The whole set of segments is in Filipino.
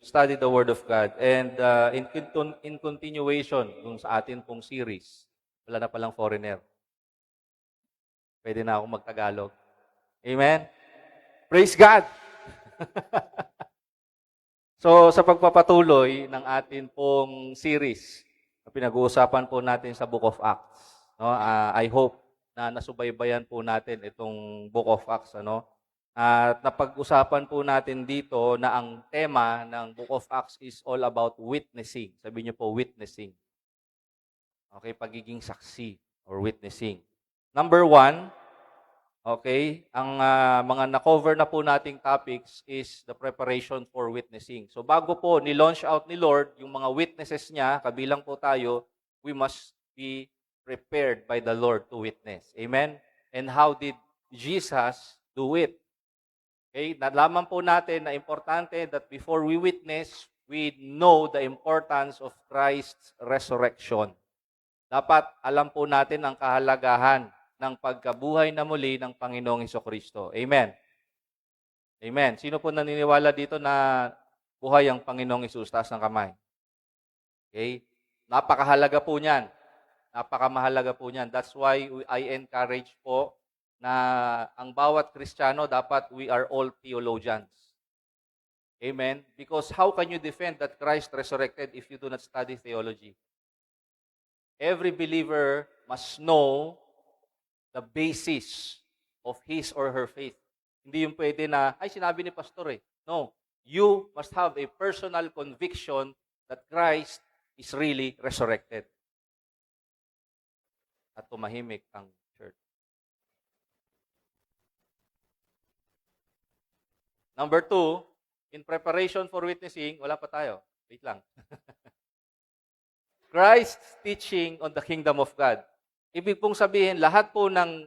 study the Word of God. And in continuation dun sa atin pong series, wala na palang foreigner. Pwede na akong magtagalog. Amen? Praise God! So, sa pagpapatuloy ng atin pong series, na pinag-uusapan po natin sa Book of Acts. No? I hope na nasubaybayan po natin itong Book of Acts. Ano? At napag-usapan po natin dito na ang tema ng Book of Acts is all about witnessing. Sabi niyo po, witnessing. Okay, pagiging saksi or witnessing. Number 1, okay, ang mga na-cover na po nating topics is the preparation for witnessing. So bago po ni-launch out ni Lord yung mga witnesses niya, kabilang po tayo, we must be prepared by the Lord to witness. Amen? And how did Jesus do it? Okay, nalaman po natin na importante that before we witness, we know the importance of Christ's resurrection. Dapat alam po natin ang kahalagahan ng pagkabuhay na muli ng Panginoong Hesukristo. Amen. Amen. Sino po naniniwala dito na buhay ang Panginoong Hesus? Taas ng kamay. Okay? Napakahalaga po niyan. Napakamahalaga po niyan. That's why I encourage po na ang bawat Kristiyano dapat we are all theologians. Amen? Because how can you defend that Christ resurrected if you do not study theology? Every believer must know the basis of his or her faith. Hindi yung pwede na, ay sinabi ni pastor eh. No. You must have a personal conviction that Christ is really resurrected. At tumahimik ang church. Number 2, in preparation for witnessing, wala pa tayo. Wait lang. Christ's teaching on the kingdom of God. Ibig pong sabihin, lahat po ng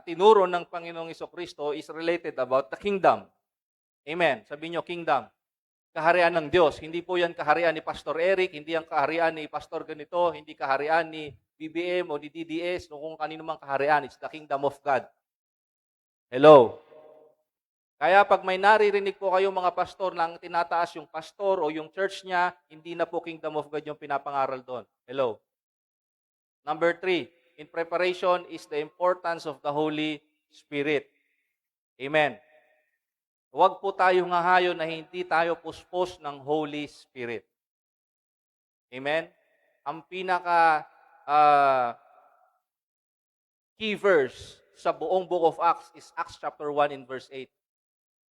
tinuro ng Panginoong Hesukristo is related about the kingdom. Amen. Sabi nyo, kingdom. Kaharian ng Diyos. Hindi po yan kaharian ni Pastor Eric, hindi yan kaharian ni Pastor ganito, hindi kaharian ni BBM o ni DDS, o kung kanino mang kaharian. It's the kingdom of God. Hello. Kaya pag may naririnig po kayo mga pastor na tinataas yung pastor o yung church niya, hindi na po kingdom of God yung pinapangaral doon. Hello. Number 3, in preparation is the importance of the Holy Spirit. Amen. Huwag po tayong hahayo na hindi tayo puspos ng Holy Spirit. Amen. Ang pinaka key verse sa buong Book of Acts is Acts chapter 1 in verse 8.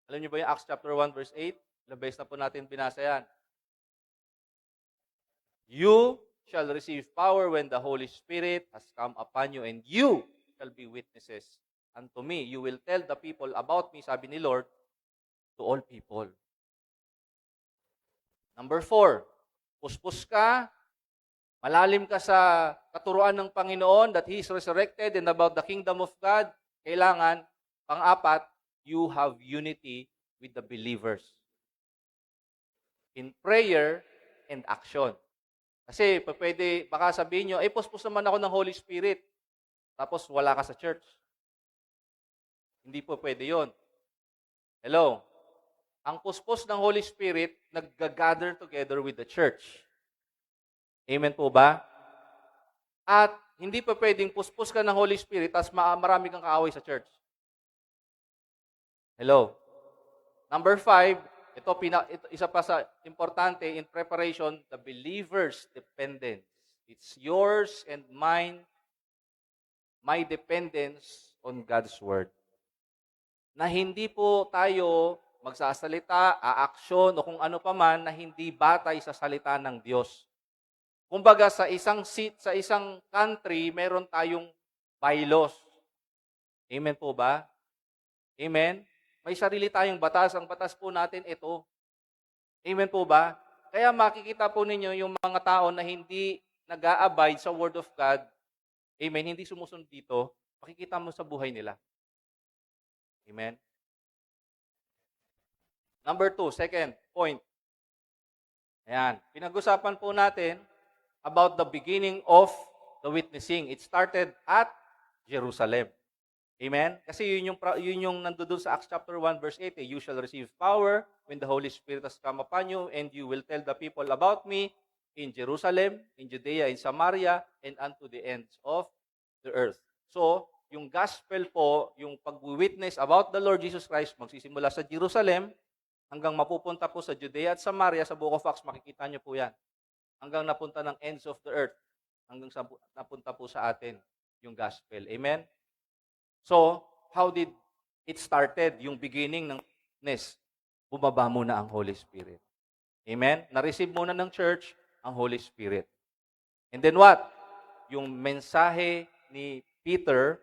Alam niyo ba yung Acts chapter 1 verse 8? Ilang beses na po natin binasa yan. You shall receive power when the Holy Spirit has come upon you, and you shall be witnesses unto me. You will tell the people about me, sabi ni Lord, to all people. Number 4, puspos ka, malalim ka sa katuruan ng Panginoon that He is resurrected and about the kingdom of God. Kailangan, pang-apat, you have unity with the believers in prayer and action. Kasi pwede, baka sabihin nyo, puspos naman ako ng Holy Spirit, tapos wala ka sa church. Hindi po pwede yon. Hello? Ang puspos ng Holy Spirit, nag-gather together with the church. Amen po ba? At hindi pa pwedeng puspos ka ng Holy Spirit, tapos marami kang kaaway sa church. Hello? Number 5, ito isa pa sa importante in preparation, the believer's dependence. It's yours and mine, my dependence on God's Word. Na hindi po tayo magsasalita, aaksyon, o kung ano pa man na hindi batay sa salita ng Diyos. Kumbaga sa isang seat, sa isang country, meron tayong bylaws. Amen po ba? Amen? May sarili tayong batas. Ang batas po natin ito. Amen po ba? Kaya makikita po ninyo yung mga tao na hindi nag-a-abide sa Word of God. Amen? Hindi sumusunod dito. Makikita mo sa buhay nila. Amen? Number 2, second point. Ayan. Pinag-usapan po natin about the beginning of the witnessing. It started at Jerusalem. Amen? Kasi yun yung nandoon sa Acts chapter 1 verse 8, you shall receive power when the Holy Spirit has come upon you, and you will tell the people about me in Jerusalem, in Judea, in Samaria, and unto the ends of the earth. So, yung gospel po, yung pag-witness about the Lord Jesus Christ, magsisimula sa Jerusalem, hanggang mapupunta po sa Judea at Samaria, sa Book of Acts, makikita nyo po yan. Hanggang napunta ng ends of the earth, hanggang sa napunta po sa atin yung gospel. Amen? So, how did it started? Yung beginning ng witness, bumaba muna ang Holy Spirit. Amen? Na-receive muna ng church ang Holy Spirit. And then what? Yung mensahe ni Peter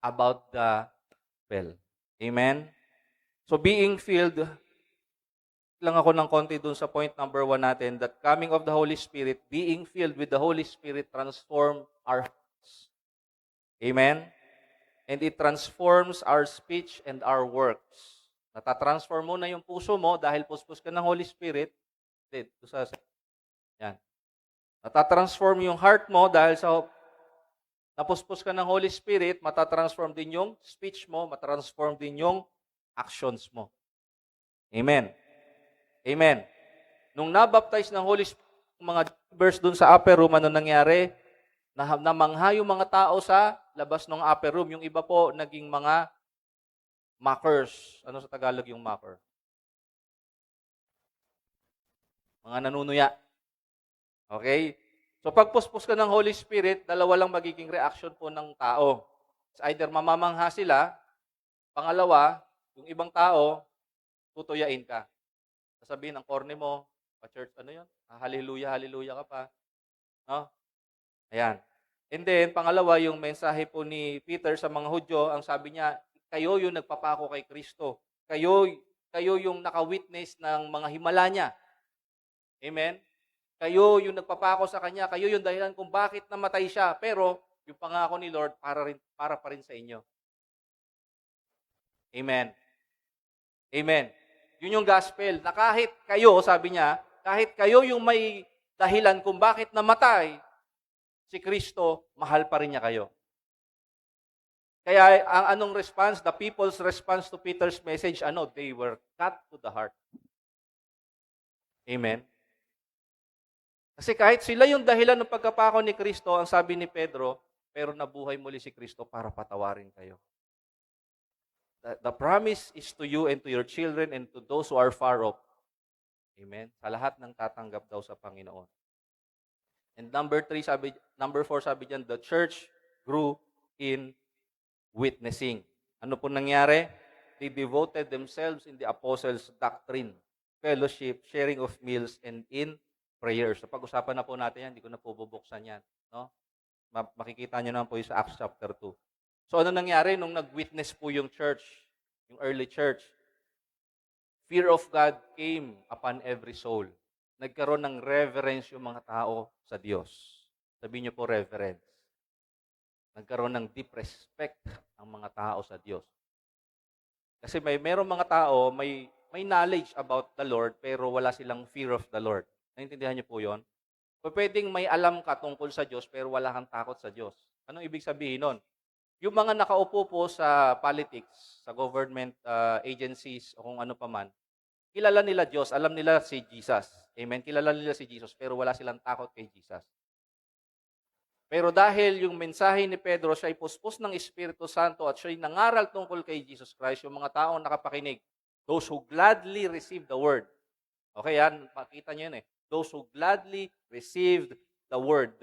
about the gospel. Amen? So, being filled, lang ako ng konti dun sa point number 1 natin, that coming of the Holy Spirit, being filled with the Holy Spirit transform our hearts. Amen? And it transforms our speech and our works. Natatransform mo na yung puso mo dahil puspos ka ng Holy Spirit. Yan. Natatransform yung heart mo dahil sa napuspos ka ng Holy Spirit, matatransform din yung speech mo, matatransform din yung actions mo. Amen. Amen. Nung nabaptize ng Holy Spirit, mga believers dun sa upper room, ano nangyari? Namangha yung mga tao sa labas ng upper room. Yung iba po, naging mga mockers. Ano sa Tagalog yung mocker? Mga nanunuya. Okay? So pagpuspos ka ng Holy Spirit, dalawa lang magiging reaction po ng tao. It's either mamamangha sila, pangalawa, yung ibang tao, tutuyain ka. Sasabihin, ang corny mo, pa-church, ano yun? Hallelujah, hallelujah ka pa. No? Ayan. And then, pangalawa, yung mensahe po ni Peter sa mga Hudyo, ang sabi niya, kayo yung nagpapako kay Kristo. Kayo yung nakawitness ng mga himala niya. Amen? Kayo yung nagpapako sa Kanya. Kayo yung dahilan kung bakit namatay siya. Pero, yung pangako ni Lord, para pa rin sa inyo. Amen. Amen. Yun yung gospel. Na kahit kayo, sabi niya, kahit kayo yung may dahilan kung bakit namatay, si Kristo, mahal pa rin niya kayo. Kaya ang anong response? The people's response to Peter's message, they were cut to the heart. Amen? Kasi kahit sila yung dahilan ng pagkapako ni Kristo, ang sabi ni Pedro, pero nabuhay muli si Kristo para patawarin kayo. The promise is to you and to your children and to those who are far off. Amen? Sa lahat ng tatanggap daw sa Panginoon. And number 4, sabi diyan, the church grew in witnessing. Ano po nangyari? They devoted themselves in the apostles' doctrine, fellowship, sharing of meals, and in prayers. So pag-usapan na po natin yan, hindi ko na po bubuksan yan. No? Makikita nyo naman po yung sa Acts chapter 2. So ano nangyari nung nag-witness po yung church, yung early church? Fear of God came upon every soul. Nagkaroon ng reverence yung mga tao sa Diyos. Sabihin niyo po reverence. Nagkaroon ng deep respect ang mga tao sa Diyos. Kasi merong mga tao, may knowledge about the Lord, pero wala silang fear of the Lord. Naintindihan niyo po yon? Pwedeng may alam ka tungkol sa Diyos, pero wala kang takot sa Diyos. Anong ibig sabihin nun? Yung mga nakaupo po sa politics, sa government agencies, o kung ano pa man, kilala nila Diyos, alam nila si Jesus. Amen? Kilala nila si Jesus, pero wala silang takot kay Jesus. Pero dahil yung mensahe ni Pedro, siya ay puspos ng Espiritu Santo at siya ay nangaral tungkol kay Jesus Christ, yung mga taong nakapakinig, those who gladly receive the word. Okay, yan, makita nyo yun eh. Those who gladly received the word.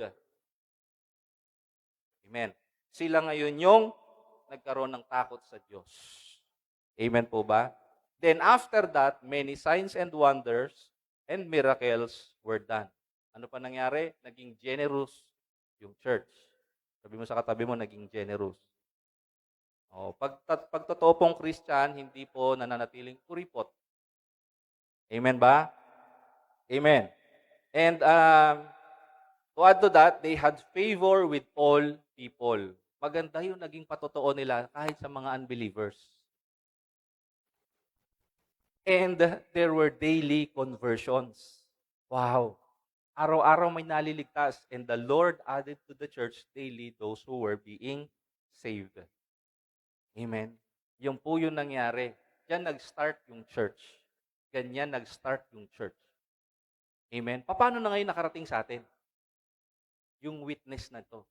Amen. Sila ngayon yung nagkaroon ng takot sa Diyos. Amen po ba? Then after that, many signs and wonders and miracles were done. Ano pa nangyari? Naging generous yung church. Sabi mo sa katabi mo, naging generous. Pag totoo pong Christian, hindi po nananatiling kuripot. Amen ba? Amen. And to add to that, they had favor with all people. Maganda yung naging patotoo nila kahit sa mga unbelievers. And there were daily conversions. Wow. Araw-araw may naliligtas, and the Lord added to the church daily those who were being saved. Amen. Yung po yung nangyari. Diyan nag-start yung church. Ganyan nag-start yung church. Amen. Paano na ngayon nakarating sa atin? Yung witness na to.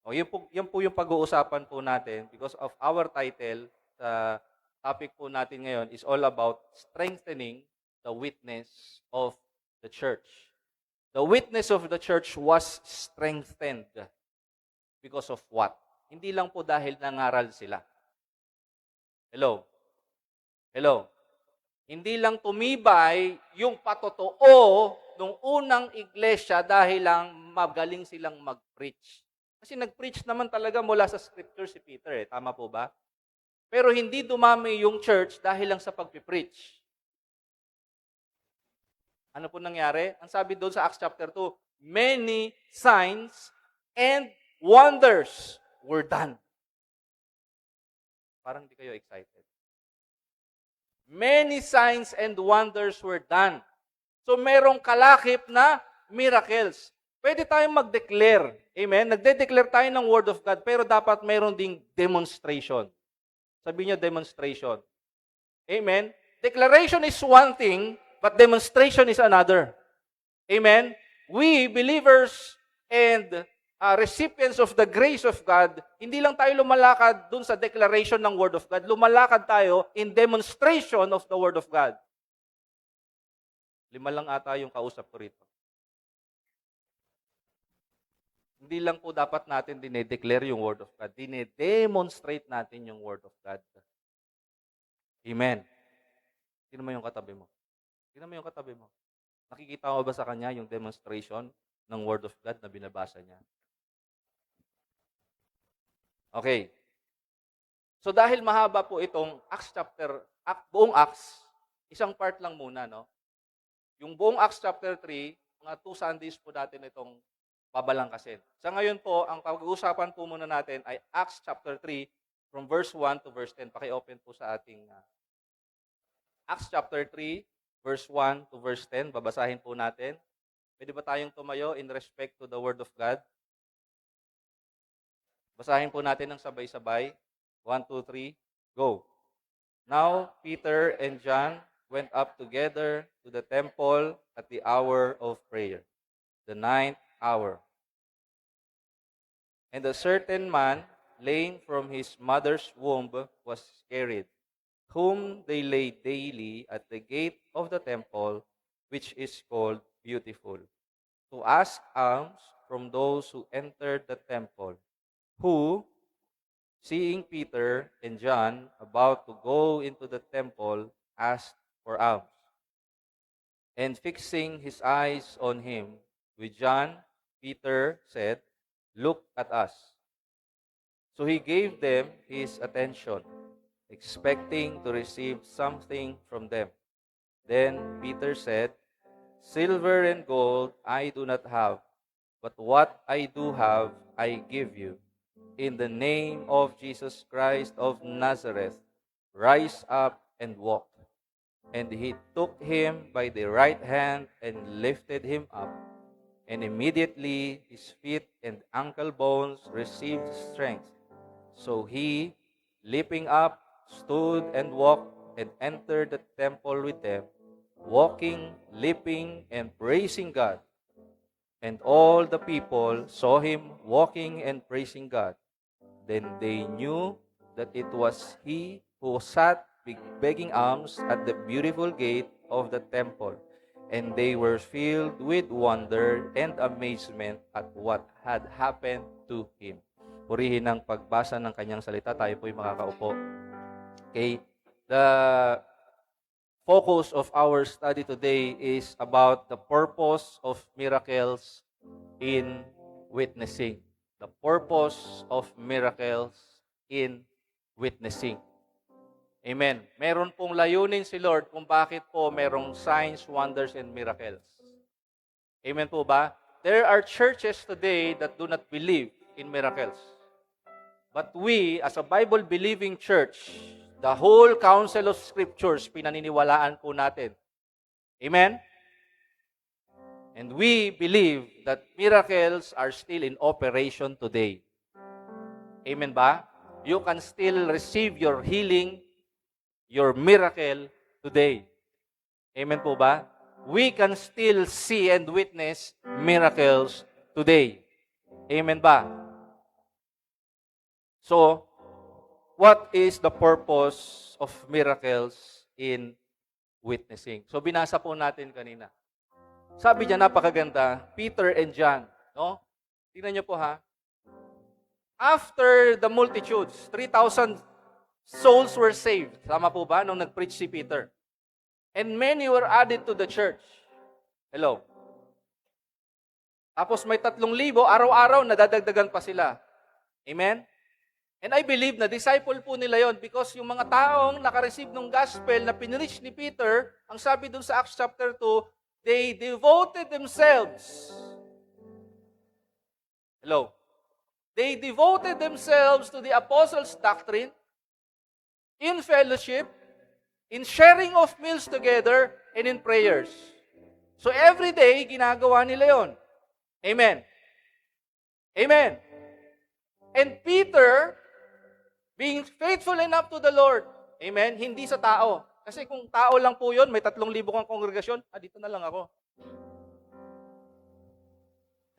O, yun po yung pag-uusapan po natin because of our title sa topic po natin ngayon is all about strengthening the witness of the church. The witness of the church was strengthened because of what? Hindi lang po dahil nangaral sila. Hello? Hello? Hindi lang tumibay yung patotoo nung unang iglesia dahil lang magaling silang mag-preach. Kasi nag-preach naman talaga mula sa scripture si Peter, tama po ba? Pero hindi dumami yung church dahil lang sa pagpipreach. Ano po nangyari? Ang sabi doon sa Acts chapter 2, many signs and wonders were done. Parang hindi kayo excited. Many signs and wonders were done. So merong kalakip na miracles. Pwede tayong mag-declare. Amen? Nagde-declare tayo ng Word of God, pero dapat mayroon ding demonstration. Sabi niyo, demonstration. Amen? Declaration is one thing, but demonstration is another. Amen? We, believers and recipients of the grace of God, hindi lang tayo lumalakad dun sa declaration ng Word of God, lumalakad tayo in demonstration of the Word of God. 5 lang ata yung kausap ko rito. Hindi lang po dapat natin dinedeclare yung Word of God, dinedemonstrate natin yung Word of God. Amen. Tingnan mo yung katabi mo. Tingnan mo yung katabi mo. Nakikita mo ba sa kanya yung demonstration ng Word of God na binabasa niya? Okay. So dahil mahaba po itong buong Acts, isang part lang muna, no? Yung buong Acts chapter 3, mga 2 Sundays po natin itong babalangkasin. Sa ngayon po, ang pag-uusapan po muna natin ay Acts chapter 3 from verse 1 to verse 10. Paki-open po sa ating Acts chapter 3, verse 1 to verse 10. Babasahin po natin. Pwede ba tayong tumayo in respect to the Word of God? Basahin po natin ng sabay-sabay. 1, 2, 3, go. Now, Peter and John went up together to the temple at the hour of prayer, the 9th hour. And a certain man, lame from his mother's womb, was carried, whom they laid daily at the gate of the temple, which is called Beautiful, to ask alms from those who entered the temple, who, seeing Peter and John about to go into the temple, asked for alms. And fixing his eyes on him, with John, Peter said, "Look at us." So he gave them his attention, expecting to receive something from them. Then Peter said, "Silver and gold I do not have, but what I do have I give you. In the name of Jesus Christ of Nazareth, rise up and walk." And he took him by the right hand and lifted him up. And immediately his feet and ankle bones received strength. So he, leaping up, stood and walked and entered the temple with them, walking, leaping, and praising God. And all the people saw him walking and praising God. Then they knew that it was he who sat begging alms at the beautiful gate of the temple. And they were filled with wonder and amazement at what had happened to him. Purihin ang pagbasa ng kanyang salita. Tayo po'y makakaupo. Okay? The focus of our study today is about the purpose of miracles in witnessing. The purpose of miracles in witnessing. Amen. Meron pong layunin si Lord kung bakit po merong signs, wonders, and miracles. Amen po ba? There are churches today that do not believe in miracles. But we, as a Bible-believing church, the whole counsel of Scriptures, pinaniniwalaan po natin. Amen? And we believe that miracles are still in operation today. Amen ba? You can still receive your healing, your miracle today. Amen po ba? We can still see and witness miracles today. Amen ba? So, what is the purpose of miracles in witnessing? So, binasa po natin kanina. Sabi niya, napakaganda, Peter and John. No? Tingnan niyo po ha. After the multitudes, 3,000 souls were saved. Tama po ba? Nung nag-preach si Peter. And many were added to the church. Hello. Tapos may 3,000, araw-araw nadadagdagan pa sila. Amen? And I believe na disciple po nila yon because yung mga taong nakareceive ng gospel na pinreach ni Peter, ang sabi dun sa Acts chapter 2, they devoted themselves. Hello. They devoted themselves to the apostles' doctrine, in fellowship, in sharing of meals together, and in prayers. So every day, ginagawa nila yon. Amen. Amen. And Peter, being faithful enough to the Lord, amen, hindi sa tao. Kasi kung tao lang po yun, may 3,000 kang kongregasyon, dito na lang ako.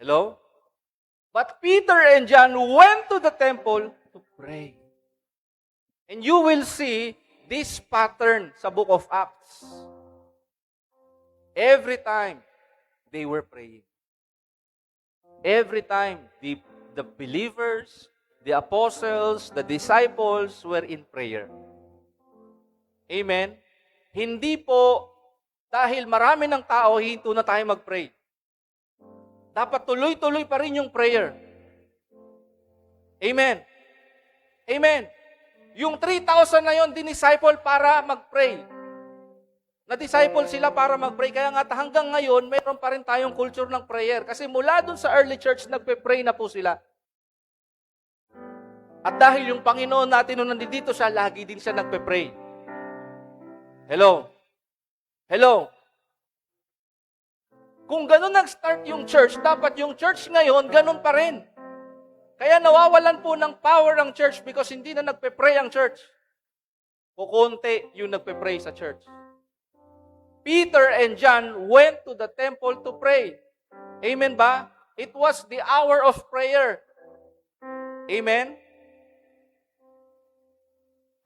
Hello? But Peter and John went to the temple to pray. And you will see this pattern sa book of Acts. Every time they were praying. Every time the believers, the apostles, the disciples were in prayer. Amen? Hindi po dahil marami ng tao, hinto na tayo mag-pray. Dapat tuloy-tuloy pa rin yung prayer. Amen? Amen? Yung 3,000 na yun, dinisciple para mag-pray. Na-disciple sila para mag-pray. Kaya nga hanggang ngayon, mayroon pa rin tayong culture ng prayer. Kasi mula dun sa early church, nagpe-pray na po sila. At dahil yung Panginoon natin nung nandito siya, lagi din siya nagpe-pray. Hello? Hello? Kung ganun nag-start yung church, dapat yung church ngayon, ganun pa rin. Kaya nawawalan po ng power ang church because hindi na nagpe-pray ang church. Kukunti yung nagpe-pray sa church. Peter and John went to the temple to pray. Amen ba? It was the hour of prayer. Amen?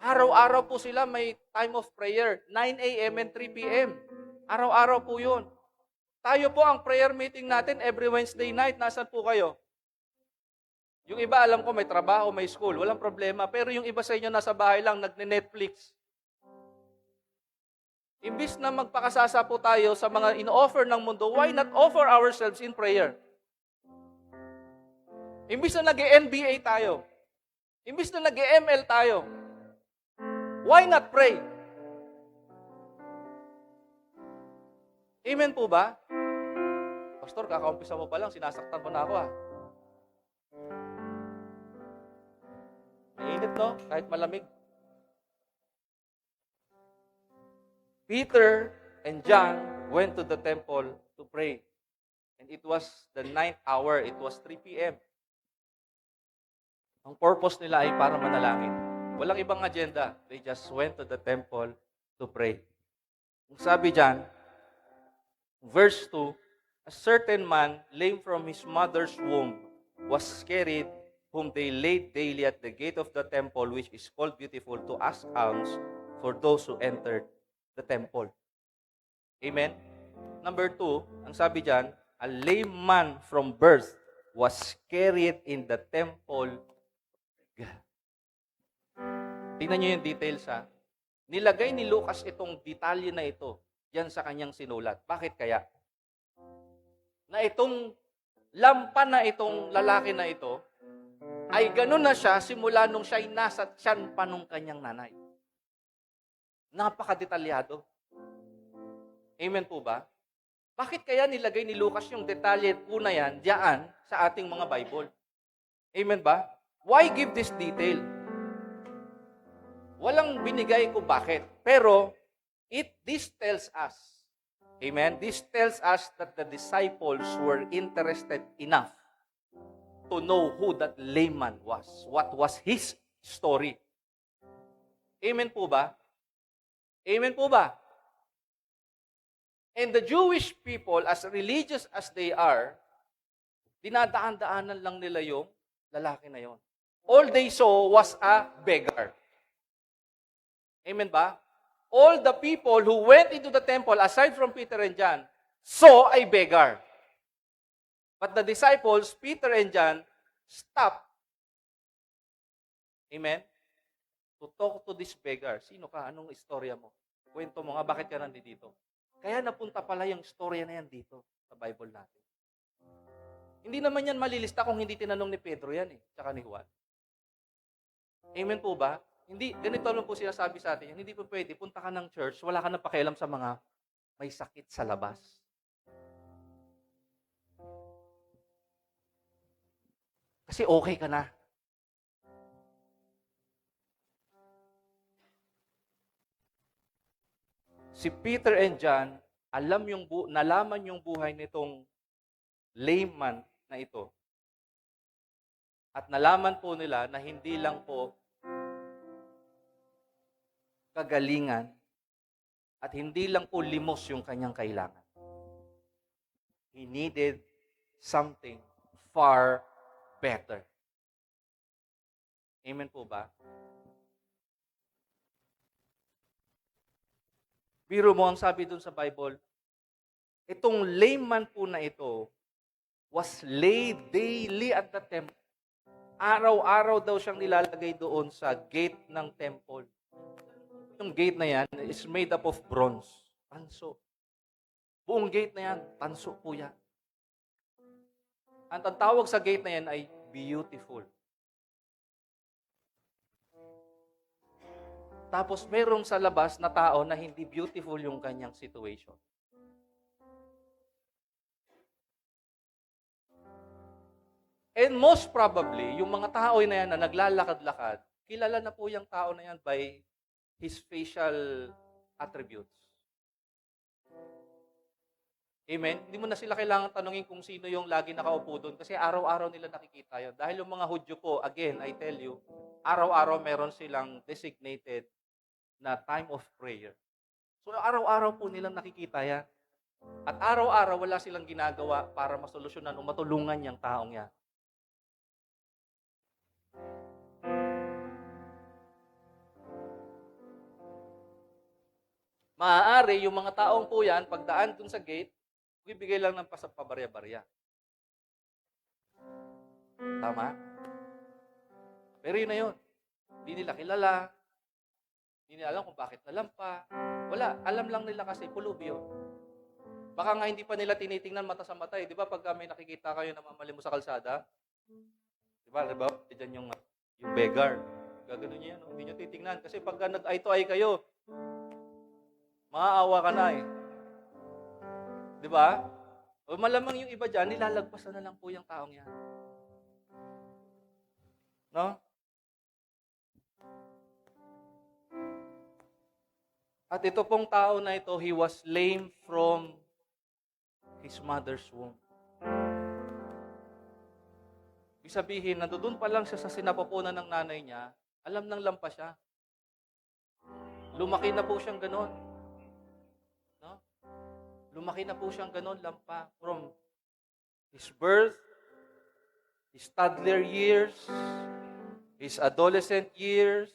Araw-araw po sila may time of prayer. 9 a.m. and 3 p.m. Araw-araw po yun. Tayo po ang prayer meeting natin every Wednesday night. Nasaan po kayo? Yung iba, alam ko, may trabaho, may school. Walang problema. Pero yung iba sa inyo nasa bahay lang, nagne-Netflix. Imbis na magpakasasa po tayo sa mga in-offer ng mundo, why not offer ourselves in prayer? Imbis na nag-NBA tayo. Imbis na nag-ML tayo. Why not pray? Amen po ba? Pastor, kakaumpisa mo pa lang, sinasaktan mo na ako Mainit, no? Kahit malamig. Peter and John went to the temple to pray. And it was the 9th hour. It was 3 p.m. Ang purpose nila ay para manalangin. Walang ibang agenda. They just went to the temple to pray. Ang sabi dyan, verse 2, a certain man, lame from his mother's womb, was carried, whom they laid daily at the gate of the temple, which is called Beautiful, to ask alms for those who entered the temple. Amen? Number 2, ang sabi dyan, a lame man from birth was carried in the temple. Tingnan nyo yung details ha. Nilagay ni Lucas itong detalye na ito yan sa kanyang sinulat. Bakit kaya? Na itong lampan na itong lalaki na ito, ay ganun na siya simula nung siya'y nasa tiyan pa nung kanyang nanay. Napakadetalyado. Amen po ba? Bakit kaya nilagay ni Lucas yung detalye po na yan diyan sa ating mga Bible? Amen ba? Why give this detail? Walang binigay ko bakit. Pero, this tells us Amen? This tells us that the disciples were interested enough to know who that layman was. What was his story? Amen po ba? Amen po ba? And the Jewish people, as religious as they are, dinadaan-daanan lang nila yung lalaki na yon. All they saw was a beggar. Amen ba? All the people who went into the temple, aside from Peter and John, saw a beggar. But the disciples, Peter and John, stopped. Amen? To talk to this beggar. Sino ka? Anong istorya mo? Kwento mo nga, bakit ka nandito? Kaya napunta pala yung istorya na yan dito sa Bible natin. Hindi naman yan malilista kung hindi tinanong ni Pedro yan tsaka ni Juan. Amen po ba? Hindi, ganito lang po sinasabi sa atin. Hindi po pwede, punta ka ng church, wala ka na pakialam sa mga may sakit sa labas. Kasi okay ka na. Si Peter and John, nalaman yung buhay nitong layman na ito. At nalaman po nila na hindi lang po kagalingan at hindi lang po limos yung kanyang kailangan. He needed something far better. Amen po ba? Biro mo ang sabi dun sa Bible, itong layman po na ito was laid daily at the temple. Araw-araw daw siyang nilalagay doon sa gate ng temple. Yung gate na yan is made up of bronze. Tanso. Buong gate na yan, tanso po yan. Ang tawag sa gate na yan ay beautiful. Tapos mayroong sa labas na tao na hindi beautiful yung kanyang situation. And most probably, yung mga tao na yan na naglalakad-lakad, kilala na po yung tao na yan by his facial attributes. Amen? Hindi mo na sila kailangan tanungin kung sino yung lagi nakaupo doon kasi araw-araw nila nakikita yun. Dahil yung mga Hudyo po, again, I tell you, araw-araw meron silang designated na time of prayer. So araw-araw po nilang nakikita yan. At araw-araw wala silang ginagawa para masolusyonan o matulungan yung taong yan. Maaari, yung mga taong po yan, pagdaan dun sa gate, bibigay lang ng pabarya-barya. Tama? Pero yun na yun. Hindi nila kilala. Hindi nila alam kung bakit nalampa. Wala. Alam lang nila kasi pulubi yun. Baka nga hindi pa nila tinitingnan mata sa mata. Di ba pag may nakikita kayo na mamali mo sa kalsada? Di ba? Diyan yung beggar. Gagano niya yan. Hindi nyo titingnan. Kasi pag nag-eye to eye kayo, maaawa ka na Di ba? O malamang yung iba dyan, nilalagpasan na lang po yung taong yan. No? At ito pong tao na ito, he was lame from his mother's womb. Ibig sabihin, nandoon pa lang siya sa sinapupunan ng nanay niya, alam ng lampas siya. Lumaki na po siyang ganon. No? Lumaki na po siyang ganon, lampa. From his birth, his toddler years, his adolescent years,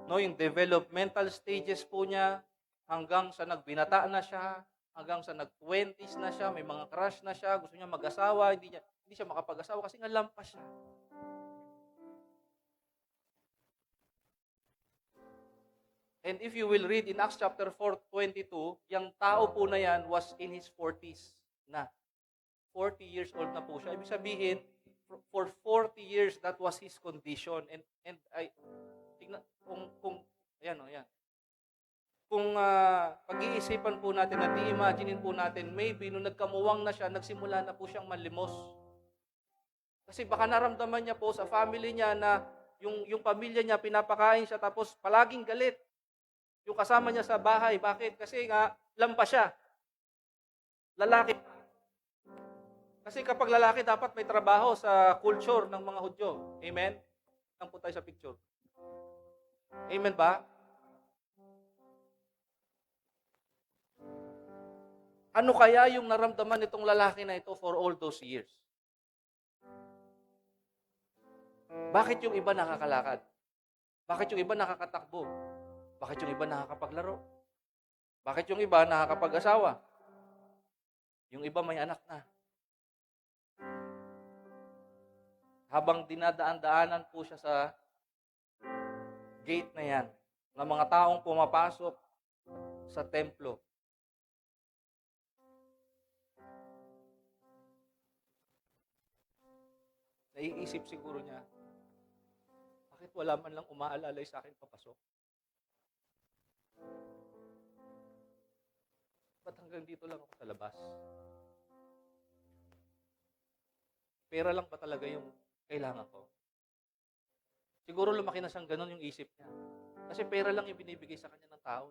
no, yung developmental stages po niya, hanggang sa nagbinata na siya, hanggang sa nag-20s na siya, may mga crush na siya, gusto niya mag-asawa, hindi siya makapag-asawa kasi nga lampas siya. And if you will read in Acts chapter 4:22, yung tao po na yan was in his 40s na. 40 years old na po siya. Ibig sabihin, for 40 years, that was his condition. And tingnan, ayan. Kung pag-iisipan po natin at i-imaginein po natin, maybe nung nagkamuwang na siya, nagsimula na po siyang manlimos. Kasi baka naramdaman niya po sa family niya na yung pamilya niya, pinapakain siya, tapos palaging galit. Yung kasama niya sa bahay. Bakit? Kasi nga, lampas siya. Lalaki. Kasi kapag lalaki, dapat may trabaho sa culture ng mga Hudyo. Amen? Saan po tayo sa picture? Amen ba? Ano kaya yung naramdaman nitong lalaki na ito for all those years? Bakit yung iba nakakalakad? Bakit yung iba nakakatakbo? Bakit yung iba nakakapaglaro? Bakit yung iba nakakapag-asawa? Yung iba may anak na. Habang dinadaan-daanan po siya sa gate na yan, ng mga taong pumapasok sa templo, naiisip siguro niya, bakit wala man lang umaalalay sa akin papasok? Ba't hanggang dito lang ako sa labas? Pera lang ba talaga yung kailangan ko? Siguro lumaki na siyang ganun yung isip niya. Kasi pera lang yung binibigay sa kanya ng tao.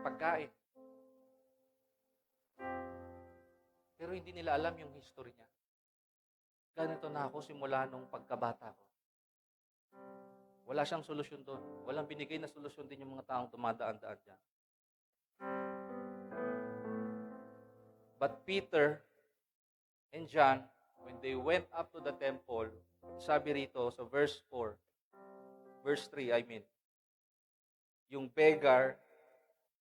Pagkain. Pero hindi nila alam yung history niya. Ganito na ako simula nung pagkabata ko. Wala siyang solusyon doon. Walang binigay na solusyon din yung mga taong dumadaan-daan dyan. But Peter and John, when they went up to the temple, sabi rito sa verse 4, verse 3, yung beggar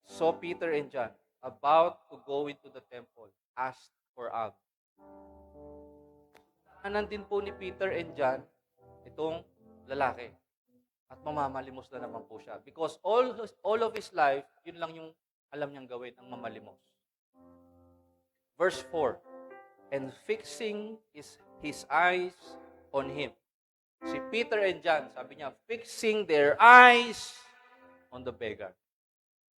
saw Peter and John about to go into the temple, asked for alms. Anan din po ni Peter and John itong lalaki. At mamamalimos na naman po siya. Because all of his life, yun lang yung alam niyang gawin, ang mamalimos. Verse 4, and fixing his eyes on him. Si Peter and John, sabi niya, fixing their eyes on the beggar.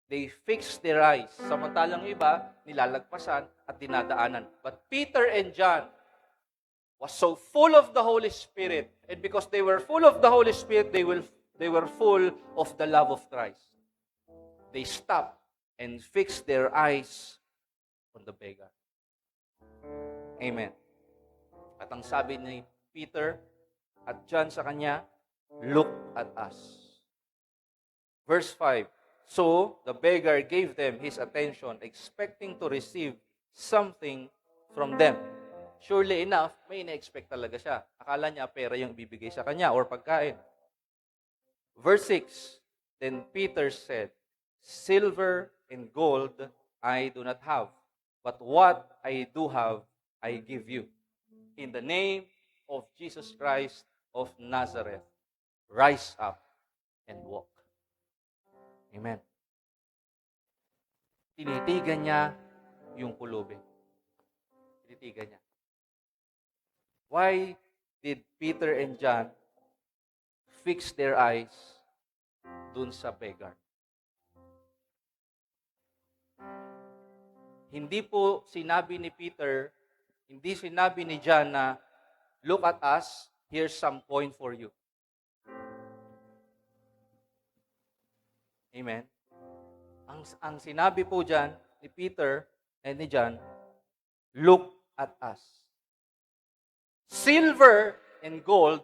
They fixed their eyes. Samantalang iba, nilalagpasan at dinadaanan. But Peter and John was so full of the Holy Spirit. And because they were full of the Holy Spirit, they were full of the love of Christ. They stopped and fixed their eyes on the beggar. Amen. At ang sabi ni Peter at John sa kanya, look at us. Verse 5, so the beggar gave them his attention, expecting to receive something from them. Surely enough, may ina-expect talaga siya. Akala niya pera yung bibigay sa kanya or pagkain. Verse 6, then Peter said, silver and gold I do not have, but what I do have, I give you. In the name of Jesus Christ of Nazareth, rise up and walk. Amen. Tinitigan niya yung pulubi. Tinitigan niya. Why did Peter and John fix their eyes dun sa beggar? Hindi po sinabi ni Peter, hindi sinabi ni John na, look at us, here's some coin for you. Amen? Ang sinabi po dyan ni Peter and ni John, look at us. Silver and gold,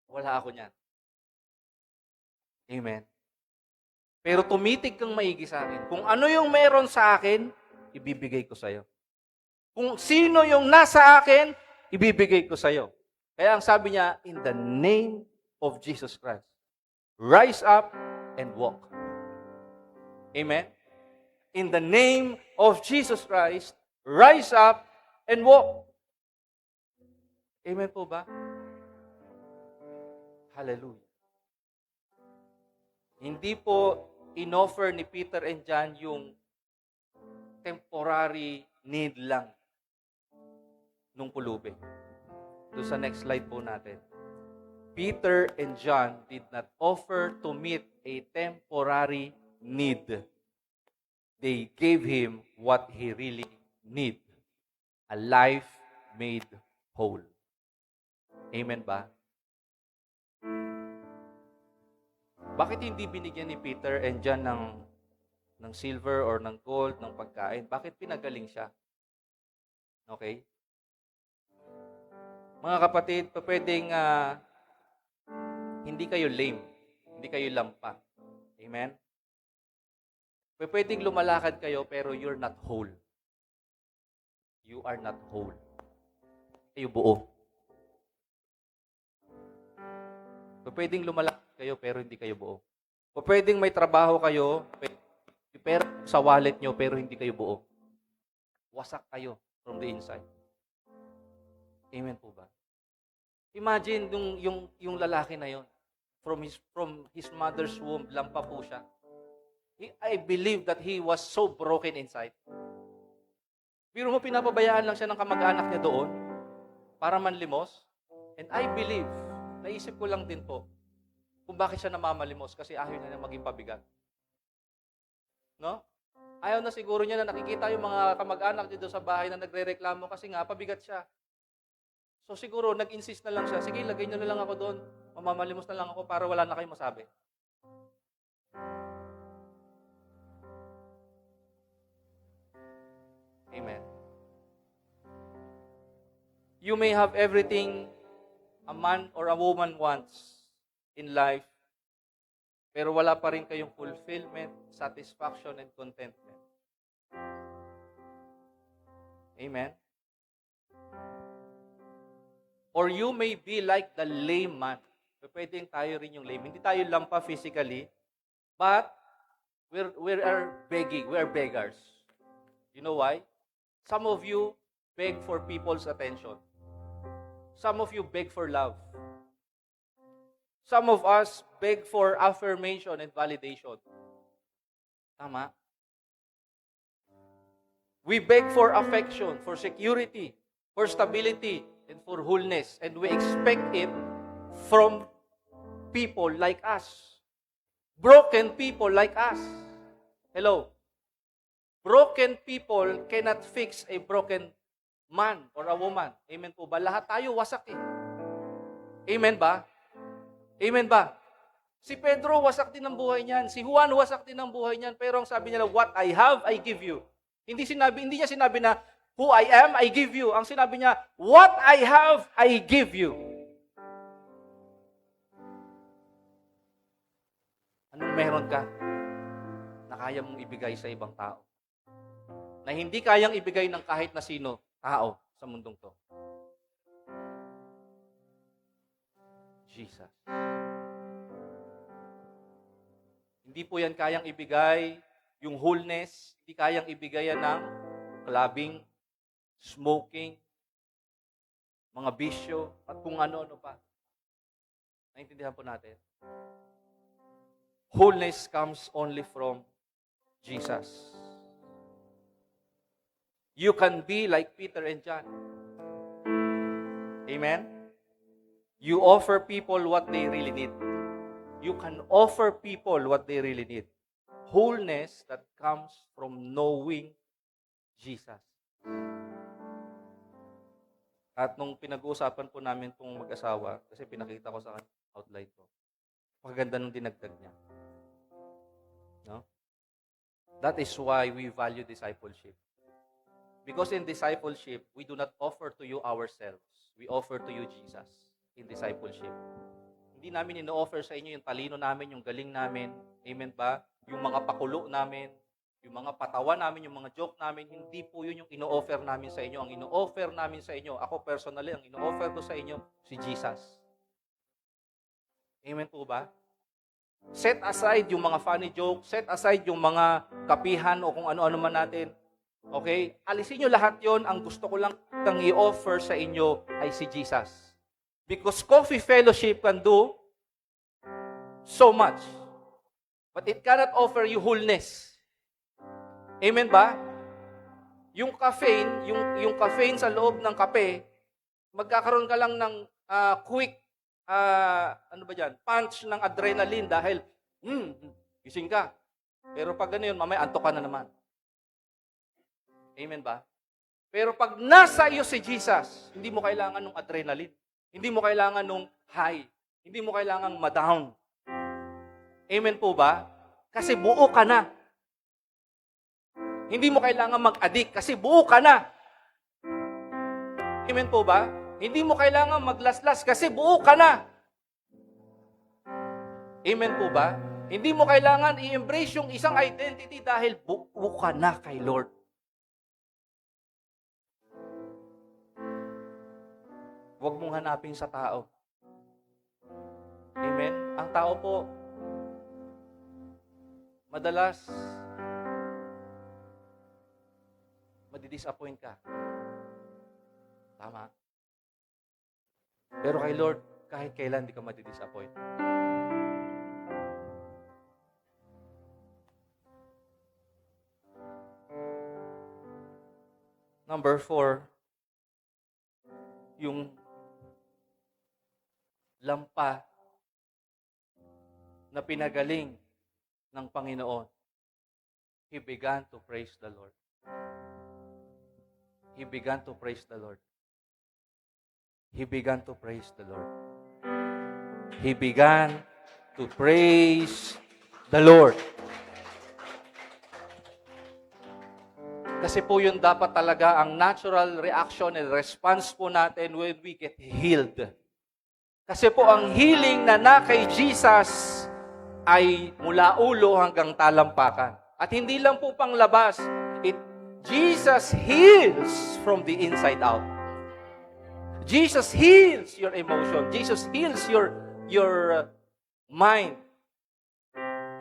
wala ako niyan. Amen? Pero tumitig kang maigi sa akin. Kung ano yung meron sa akin, ibibigay ko sa'yo. Kung sino yung nasa akin, ibibigay ko sa'yo. Kaya ang sabi niya, in the name of Jesus Christ, rise up and walk. Amen? In the name of Jesus Christ, rise up and walk. Amen po ba? Hallelujah. Hindi po inoffer ni Peter and John yung temporary need lang nung pulubi. Doon sa next slide po natin. Peter and John did not offer to meet a temporary need. They gave him what he really need. A life made whole. Amen ba? Bakit hindi binigyan ni Peter and John ng ng silver or ng gold, ng pagkain. Bakit pinagaling siya? Okay? Mga kapatid, pwedeng hindi kayo lame. Hindi kayo lampa. Amen? Pwedeng lumalakad kayo pero you're not whole. You are not whole. Kayo buo. Pwedeng lumalakad kayo pero hindi kayo buo. Pwedeng may trabaho kayo, pero sa wallet nyo pero hindi kayo buo. Wasak kayo from the inside. Amen po ba? Imagine yung lalaki na yon, from his mother's womb, lampa po siya. I believe that he was so broken inside. Pero mo, pinapabayaan lang siya ng kamag-anak niya doon para manlimos. And I believe, naisip ko lang din po, kung bakit siya namamalimos, kasi ayaw na niya maging pabigat. No? Ayaw na siguro niya na nakikita yung mga kamag-anak dito sa bahay na nagre-reklamo kasi nga, pabigat siya. So siguro, nag-insist na lang siya, sige, lagay niyo na lang ako doon, mamamalimos na lang ako para wala na kayong masabi. Amen. You may have everything a man or a woman wants in life, pero wala pa rin kayong fulfillment, satisfaction, and contentment. Amen? Or you may be like the lame man. Pwedeng tayo rin yung lame. Hindi tayo lampa physically, but we are begging. We are beggars. You know why? Some of you beg for people's attention. Some of you beg for love. Some of us beg for affirmation and validation. Tama? We beg for affection, for security, for stability, and for wholeness. And we expect it from people like us. Broken people like us. Hello? Broken people cannot fix a broken man or a woman. Amen po ba? Lahat tayo wasak eh. Amen ba? Amen ba? Si Pedro wasak din ang buhay niyan. Si Juan wasak din ang buhay niyan. Pero ang sabi niya, what I have, I give you. Hindi niya sinabi na, who I am, I give you. Ang sinabi niya, what I have, I give you. Anong meron ka na kaya mong ibigay sa ibang tao? Na hindi kayang ibigay ng kahit na sino, tao sa mundong to. Jesus. Hindi po yan kayang ibigay yung wholeness, hindi kayang ibigay yan ng clubbing, smoking, mga bisyo, at kung ano-ano pa. Naintindihan po natin. Wholeness comes only from Jesus. You can be like Peter and John. Amen? You offer people what they really need. You can offer people what they really need. Wholeness that comes from knowing Jesus. At nung pinag-uusapan po namin itong mag-asawa, kasi pinakita ko sa outline ko, paganda ng dinagdag niya. No? That is why we value discipleship. Because in discipleship, we do not offer to you ourselves. We offer to you Jesus in discipleship. Hindi namin ino-offer sa inyo yung talino namin, yung galing namin. Amen ba? Yung mga pakulo namin, yung mga patawa namin, yung mga joke namin, hindi po yun yung ino-offer namin sa inyo. Ang ino-offer namin sa inyo, ako personally, ang ino-offer ko sa inyo, si Jesus. Amen po ba? Set aside yung mga funny joke, set aside yung mga kapihan o kung ano-ano man natin. Okay? Alisin nyo lahat yon. Ang gusto ko lang i-offer sa inyo ay si Jesus. Because coffee fellowship can do so much. But it cannot offer you wholeness. Amen ba? Yung caffeine, yung caffeine sa loob ng kape, magkakaroon ka lang ng quick, punch ng adrenaline dahil, gising ka. Pero pag gano'n, mamaya antok ka na naman. Amen ba? Pero pag nasa iyo si Jesus, hindi mo kailangan ng adrenaline. Hindi mo kailangan ng high. Hindi mo kailangan ma-down. Amen po ba? Kasi buo ka na. Hindi mo kailangan mag-addict kasi buo ka na. Amen po ba? Hindi mo kailangan maglaslas kasi buo ka na. Amen po ba? Hindi mo kailangan i-embrace yung isang identity dahil buo ka na kay Lord. Huwag mong hanapin sa tao. Amen? Ang tao po, madalas, madidisappoint ka. Tama. Pero kay Lord, kahit kailan di ka madidisappoint. Number 4, yung lampa na pinagaling ng Panginoon. He began to praise the Lord. He began to praise the Lord. He began to praise the Lord. He began to praise the Lord. Kasi po yun dapat talaga ang natural reaction and response po natin when we get healed. Kasi po ang healing na kay Jesus ay mula ulo hanggang talampakan. At hindi lang po panglabas. Jesus heals from the inside out. Jesus heals your emotion. Jesus heals your mind.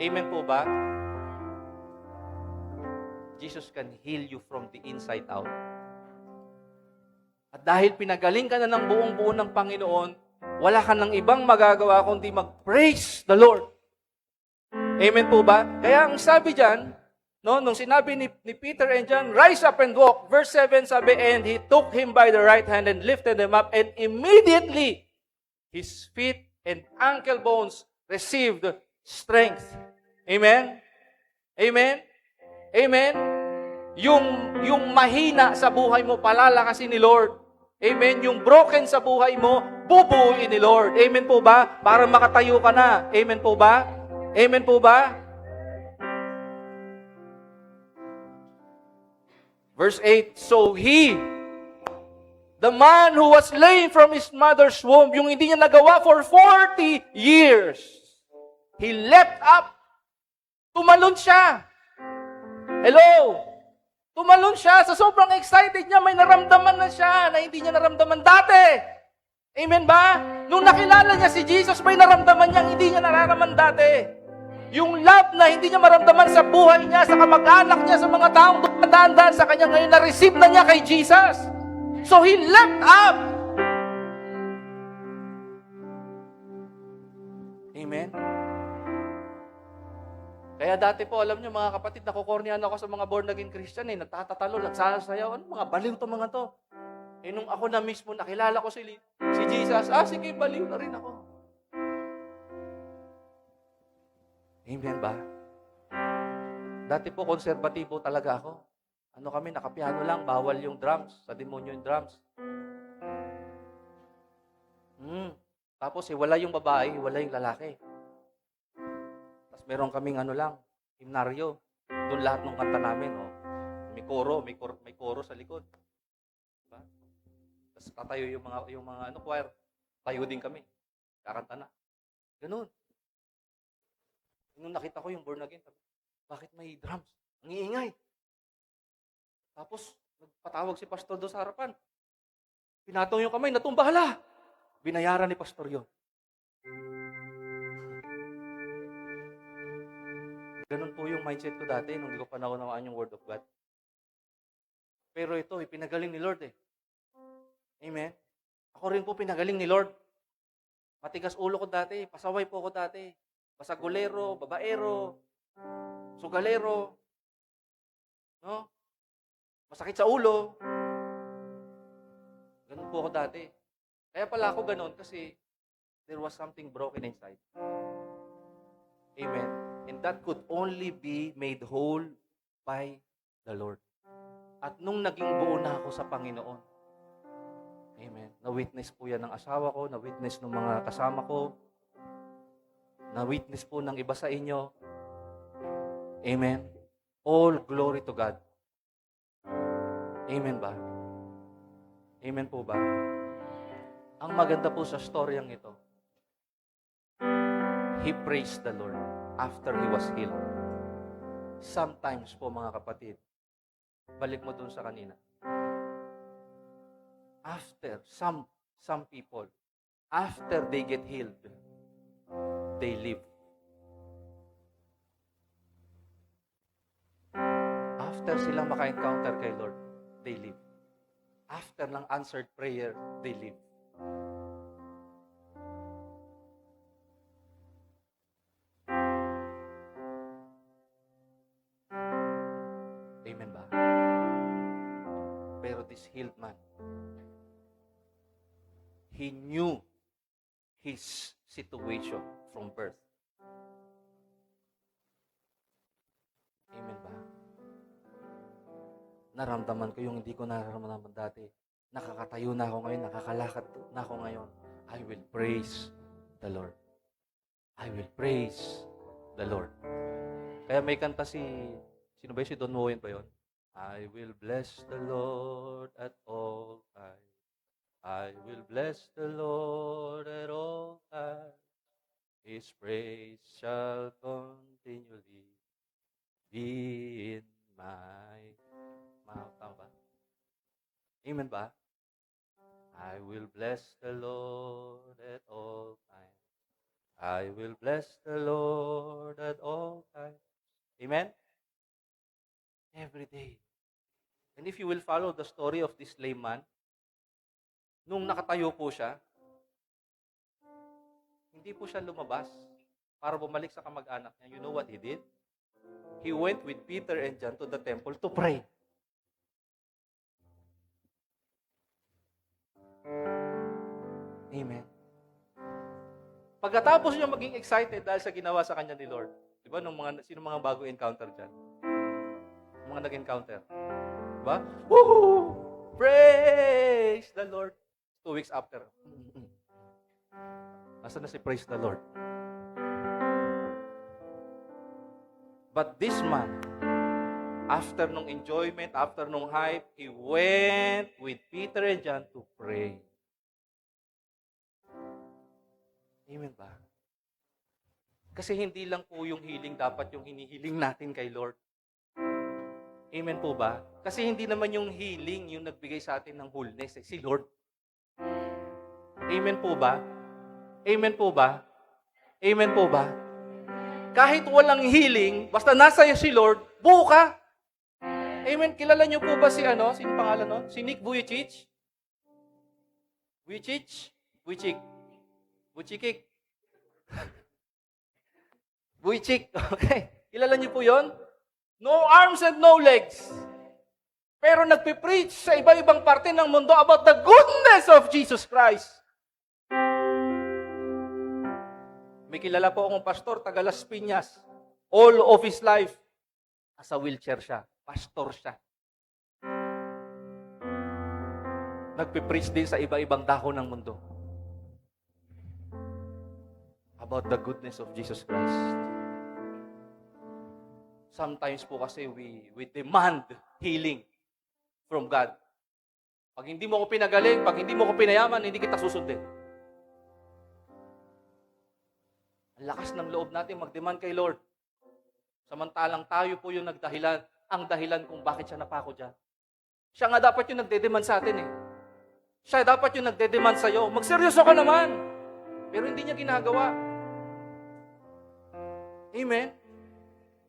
Amen po ba? Jesus can heal you from the inside out. At dahil pinagaling ka na ng buong-buo ng Panginoon, wala ka ng ibang magagawa kundi mag-praise the Lord. Amen po ba? Kaya ang sabi dyan, no, nung sinabi ni Peter and John, rise up and walk. Verse 7 sabi, and he took him by the right hand and lifted him up, and immediately his feet and ankle bones received strength. Amen? Amen? Amen? Yung mahina sa buhay mo, palalakasin ni Lord. Amen? Yung broken sa buhay mo, bubuuin ni Lord. Amen po ba? Para makatayo ka na. Amen po ba? Amen po ba? Verse 8, so he, the man who was lame from his mother's womb, yung hindi niya nagawa for 40 years, he leapt up. Tumalon siya. Hello? Tumalon siya. Sa sobrang excited niya, may naramdaman na siya na hindi niya naramdaman dati. Amen ba? Nung nakilala niya si Jesus, may naramdaman niya hindi niya nararamdaman dati. Yung love na hindi niya maramdaman sa buhay niya, sa kamag-anak niya, sa mga taong dumadaan sa kanya ngayon, na-receive na niya kay Jesus. So he leapt up. Amen? Kaya dati po, alam niyo mga kapatid, nakukornihan ako sa mga born-again Christian, nagtatatalo, nagsasayaw, mga baliw to mga to. Nung ako na mismo, nakilala ko si Jesus, sige, baliw na rin ako. Amen ba? Dati po, konserbatibo talaga ako. Kami, nakapiano lang, bawal yung drums, sa demonyo yung drums. Tapos, wala yung babae, wala yung lalaki. Meron kaming himnaryo. Doon lahat ng kanta namin, may koro sa likod. Diba? Tapos tatayo yung mga choir. Tayo din kami. Kakanta na. Ganun. Nung nakita ko yung born again, bakit may drums? Ang iingay. Tapos, nagpatawag si pastor doon sa harapan. Pinatong yung kamay, natumba, hala. Binayaran ni pastor yun. Ganun po yung mindset ko dati nung hindi ko pa naunawaan yung Word of God. Pero ito, pinagaling ni Lord . Amen? Ako rin po pinagaling ni Lord. Matigas ulo ko dati, pasaway po ako dati. Basagulero, babaero, sugalero, no? Masakit sa ulo. Ganun po ako dati. Kaya pala ako ganun kasi there was something broken inside. Amen? And that could only be made whole by the Lord. At nung naging buo na ako sa Panginoon, amen, na-witness po yan ng asawa ko, na-witness ng mga kasama ko, na-witness po ng iba sa inyo. Amen. All glory to God. Amen ba? Amen po ba? Ang maganda po sa storyang ito, he praised the Lord after he was healed. Sometimes po mga kapatid, balik mo dun sa kanina. After, some people, after they get healed, they live. After silang maka-encounter kay Lord, they live. After ng answered prayer, they live. Amen ba? Pero this healed man, he knew his situation from birth. Amen ba? Naramdaman ko yung hindi ko nararamdaman dati. Nakakatayo na ako ngayon, nakakalakad na ako ngayon. I will praise the Lord. I will praise the Lord. Kaya may kanta sino ba yun? Si Don Moen ba yun? I will bless the Lord at all times. I will bless the Lord at all times. His praise shall continually be in my mouth. Tama ba? Amen ba? I will bless the Lord at all times. I will bless the Lord at all times. Amen? Every day. And if you will follow the story of this lame man, nung nakatayo po siya, hindi po siya lumabas para bumalik sa kamag-anak niya. You know what he did? He went with Peter and John to the temple to pray. Amen. Pagkatapos niya maging excited dahil sa ginawa sa kanya ni Lord. Di ba? Sino mga bago encounter dyan? Mga nag-encounter. Di ba? Woohoo! Praise the Lord. 2 weeks after. Nasaan na si praise the Lord? But this man, after nung enjoyment, after nung hype, he went with Peter and John to pray. Amen ba? Kasi hindi lang po yung healing dapat yung hinihiling natin kay Lord. Amen po ba? Kasi hindi naman yung healing yung nagbigay sa atin ng wholeness, si Lord. Amen po ba? Amen po ba? Amen po ba? Kahit walang healing, basta nasa iyo si Lord, buo ka. Amen. Kilala niyo po ba sino pangalan nun? Si Nick Vujicic? Vujicic? Vujicic. Vujicic. Okay. Kilala niyo po yon? No arms and no legs. Pero nagpipreach sa iba-ibang parte ng mundo about the goodness of Jesus Christ. May kilala po akong pastor, taga Las Piñas. All of his life, nasa wheelchair siya. Pastor siya. Nagpipreach din sa iba-ibang dako ng mundo about the goodness of Jesus Christ. Sometimes po kasi we demand healing from God. Pag hindi mo ko pinagaling, pag hindi mo ko pinayaman, hindi kita susundin. Ang lakas ng loob natin mag-demand kay Lord. Samantalang tayo po yung nagdahilan, ang dahilan kung bakit siya napako dyan. Siya nga dapat yung nagde-demand sa atin eh. Siya dapat yung nagde-demand sa'yo. Magseryoso ka naman. Pero hindi niya ginagawa. Amen?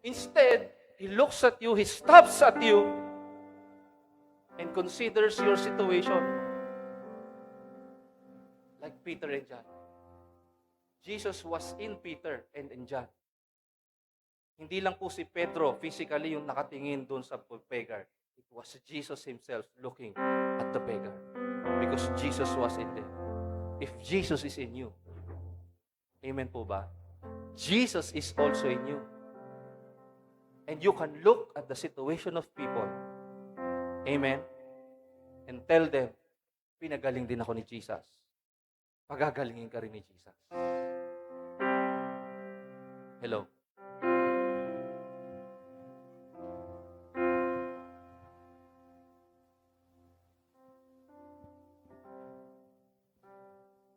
Instead, He looks at you, He stops at you, and considers your situation. Like Peter and John. Jesus was in Peter and in John. Hindi lang po si Pedro physically yung nakatingin doon sa beggar. It was Jesus Himself looking at the beggar. Because Jesus was in them. If Jesus is in you, amen po ba? Jesus is also in you. And you can look at the situation of people, amen, and tell them, pinagaling din ako ni Jesus. Pagagalingin ka rin ni Jesus. Hello?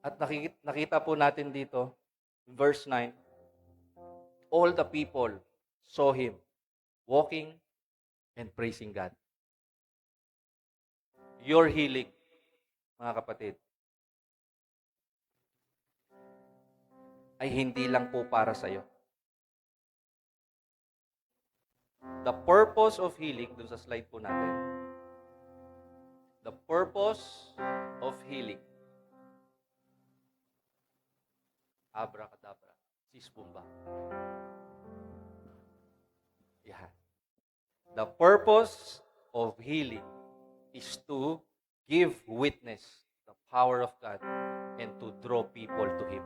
At nakita po natin dito, verse 9, all the people saw him walking and praising God. Your healing, mga kapatid, ay hindi lang po para sa'yo. The purpose of healing, dun sa slide po natin, the purpose of healing, abracadabra, sisbumba. Yan. The purpose of healing is to give witness the power of God and to draw people to Him.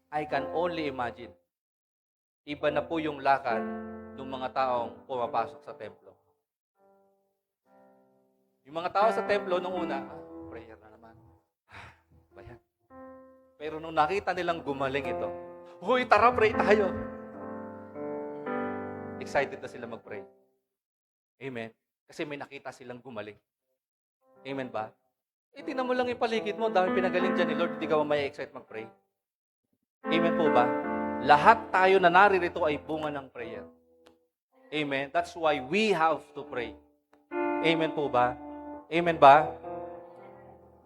I can only imagine, iba na po yung lakad ng mga taong pumapasok sa templo. Yung mga tao sa templo nung una, prayer na naman. Bayan. Pero nung nakita nilang gumaling ito, huy, tara, pray tayo. Excited na sila mag-pray. Amen. Kasi may nakita silang gumaling. Amen ba? Tingnan mo lang yung paligid mo, dami pinagaling dyan ni Lord, hindi ka mamaya excite mag-pray. Amen po ba? Lahat tayo na naririto ay bunga ng prayer. Amen. That's why we have to pray. Amen po ba? Amen ba?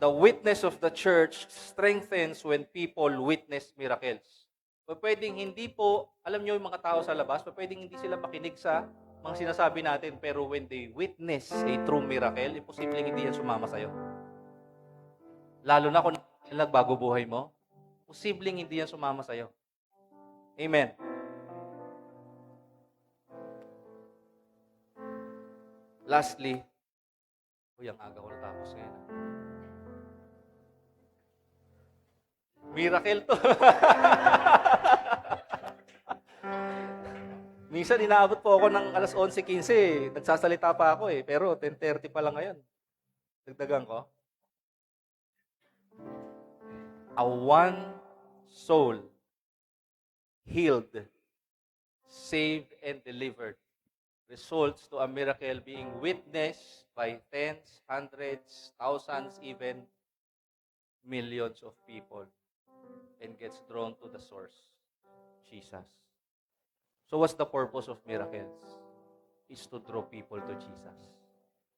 The witness of the church strengthens when people witness miracles. Pwedeng hindi po, alam niyo yung mga tao sa labas, pwedeng hindi sila makinig sa mga sinasabi natin, pero when they witness a true miracle, imposibleng hindi yan sumama sa'yo. Lalo na kung nagbago buhay mo, posibleng hindi yan sumama sa'yo. Amen. Lastly, ang aga ko natapos ngayon. Miracle to. Minsan, inaabot po ako ng alas 11:15. Nagsasalita pa ako pero 10:30 pa lang ngayon. Dagdagan ko. A one soul healed, saved, and delivered results to a miracle being witnessed by tens, hundreds, thousands, even millions of people, and gets drawn to the source, Jesus. So what's the purpose of miracles? Is to draw people to Jesus.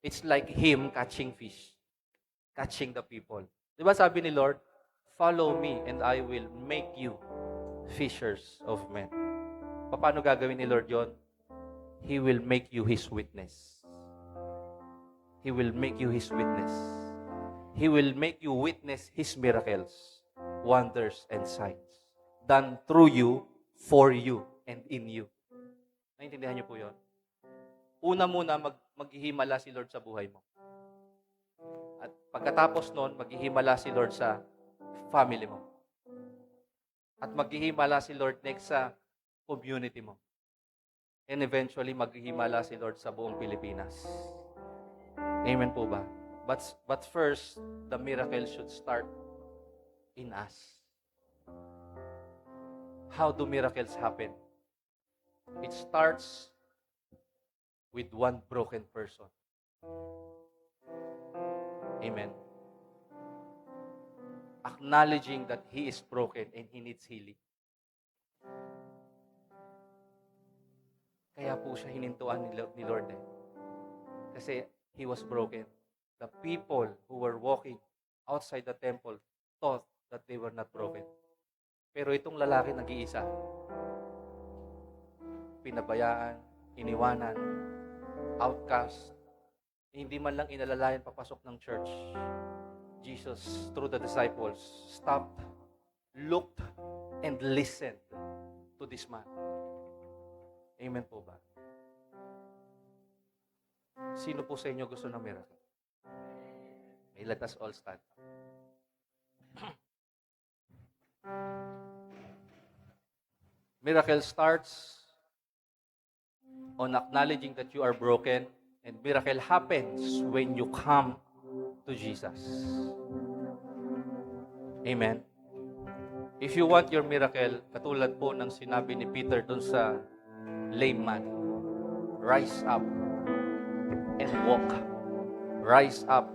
It's like Him catching fish, catching the people. Di ba sabi ni Lord, follow me and I will make you fishers of men. Paano gagawin ni Lord yon? He will make you His witness. He will make you His witness. He will make you witness His miracles, wonders, and signs done through you, for you, and in you. Naintindihan niyo po yun? Una muna, maghihimala si Lord sa buhay mo. At pagkatapos nun, maghihimala si Lord sa family mo. At maghihimala si Lord next sa community mo. And eventually, maghihimala si Lord sa buong Pilipinas. Amen po ba? But first, the miracle should start in us. How do miracles happen? It starts with one broken person. Amen. Acknowledging that he is broken and he needs healing. Kaya po siya hinintuan ni Lord Kasi he was broken. The people who were walking outside the temple thought that they were not broken. Pero itong lalaki nag-iisa, pinabayaan, iniwanan, outcast, hindi man lang inalalayan papasok ng church. Jesus, through the disciples, stopped, looked, and listened to this man. Amen po ba? Sino po sa inyo gusto ng miracle? Let us all stand. Miracle starts on acknowledging that you are broken, and miracle happens when you come to Jesus. Amen. If you want your miracle, katulad po ng sinabi ni Peter dun sa lame man, rise up and walk. Rise up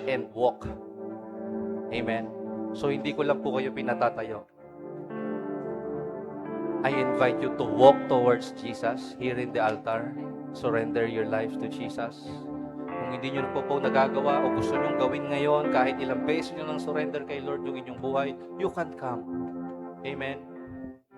and walk. Amen? So, hindi ko lang po kayo pinatatayo. I invite you to walk towards Jesus here in the altar. Surrender your life to Jesus. Kung hindi nyo po nagagawa o gusto nyo gawin ngayon, kahit ilang beses nyo nang surrender kay Lord yung inyong buhay, you can come. Amen?